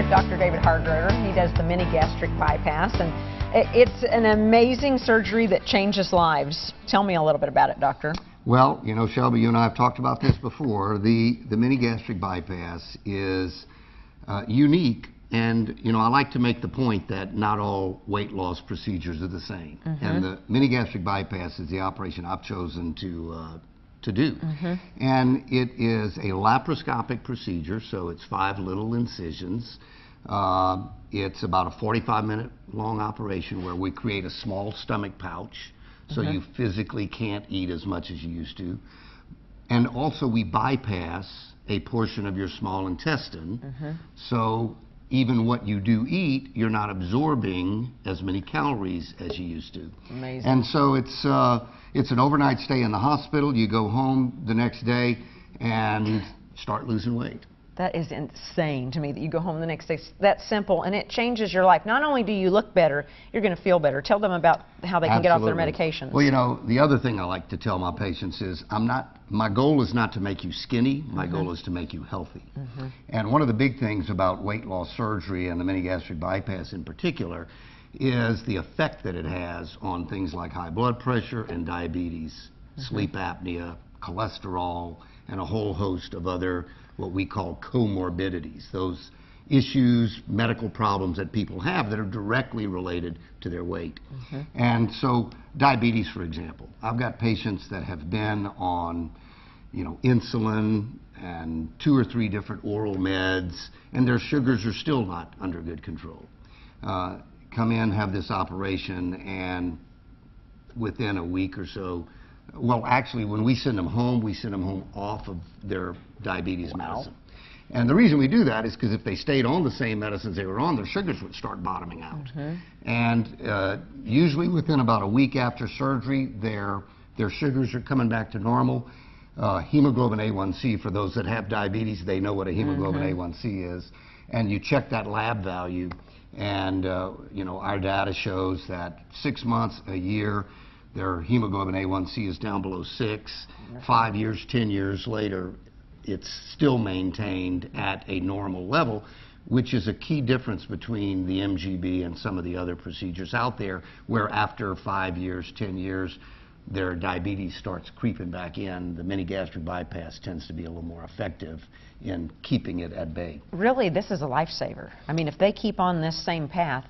with Dr. David Hargroder. He does the mini gastric bypass, and it's an amazing surgery that changes lives. Tell me a little bit about it, Doctor. Well, you know, Shelby, you and I have talked about this before. The mini gastric bypass is unique, and you know, I like to make the point that not all weight loss procedures are the same. And the mini gastric bypass is the operation I've chosen to do. And it is a laparoscopic procedure, so it's 5 little incisions. It's about a 45-minute long operation where we create a small stomach pouch, so you physically can't eat as much as you used to. And also we bypass a portion of your small intestine, so even what you do eat, you're not absorbing as many calories as you used to. Amazing. And so it's an overnight stay in the hospital. You go home the next day and start losing weight. That is insane to me that you go home the next day. That's simple, and it changes your life. Not only do you look better, you're going to feel better. Tell them about how they can get off their medications. Well, you know, the other thing I like to tell my patients is my goal is not to make you skinny. My goal is to make you healthy. And one of the big things about weight loss surgery and the mini gastric bypass in particular is the effect that it has on things like high blood pressure and diabetes, sleep apnea, cholesterol, and a whole host of other what we call comorbidities, those issues, medical problems that people have that are directly related to their weight. And so diabetes, for example, I've got patients that have been on, you know, insulin and 2 or 3 different oral meds, and their sugars are still not under good control. Come in, have this operation, and within a week or so, well, actually, when we send them home off of their diabetes medicine. And the reason we do that is because if they stayed on the same medicines they were on, their sugars would start bottoming out. And usually within about a week after surgery, their sugars are coming back to normal. Hemoglobin A1C, for those that have diabetes, they know what a hemoglobin A1C is. And you check that lab value, and you know, our data shows that 6 months, a year, their hemoglobin A1C is down below 6. 5 years, 10 years later, it's still maintained at a normal level, which is a key difference between the MGB and some of the other procedures out there, where after 5 years, 10 years, their diabetes starts creeping back in. The mini gastric bypass tends to be a little more effective in keeping it at bay. Really, this is a lifesaver. I mean, if they keep on this same path,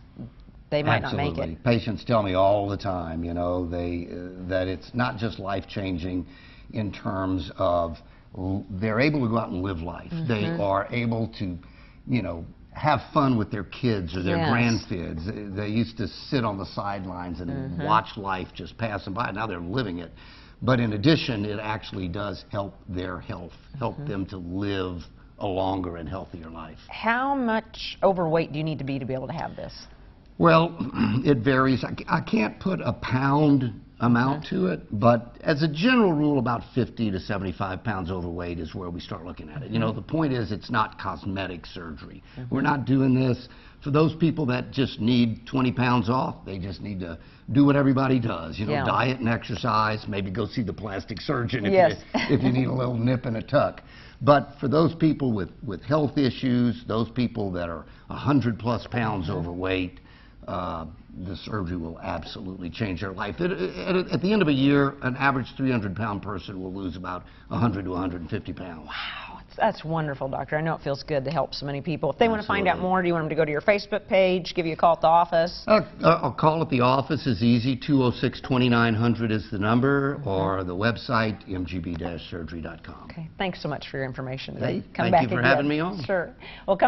they might not make it. Patients tell me all the time, you know, that it's not just life-changing in terms of they're able to go out and live life. They are able to, you know, have fun with their kids or their grandkids. They used to sit on the sidelines and watch life just passing by. Now they're living it. But in addition, it actually does help their health, help them to live a longer and healthier life. How much overweight do you need to be able to have this? Well, it varies. I can't put a pound amount to it, but as a general rule, about 50 to 75 pounds overweight is where we start looking at it. You know, the point is it's not cosmetic surgery. We're not doing this for those people that just need 20 pounds off. They just need to do what everybody does, you know, diet and exercise, maybe go see the plastic surgeon if you need a little nip and a tuck. But for those people with health issues, those people that are 100+ pounds overweight, the surgery will absolutely change their life. At the end of a year, an average 300-pound person will lose about 100 to 150 pounds. Wow, that's wonderful, Doctor. I know it feels good to help so many people. If they want to find out more, do you want them to go to your Facebook page, give you a call at the office? A call at the office is easy. 206-2900 is the number, or the website, mgb-surgery.com. Okay, thanks so much for your information today. Thank you for having me on. Sure. Well, come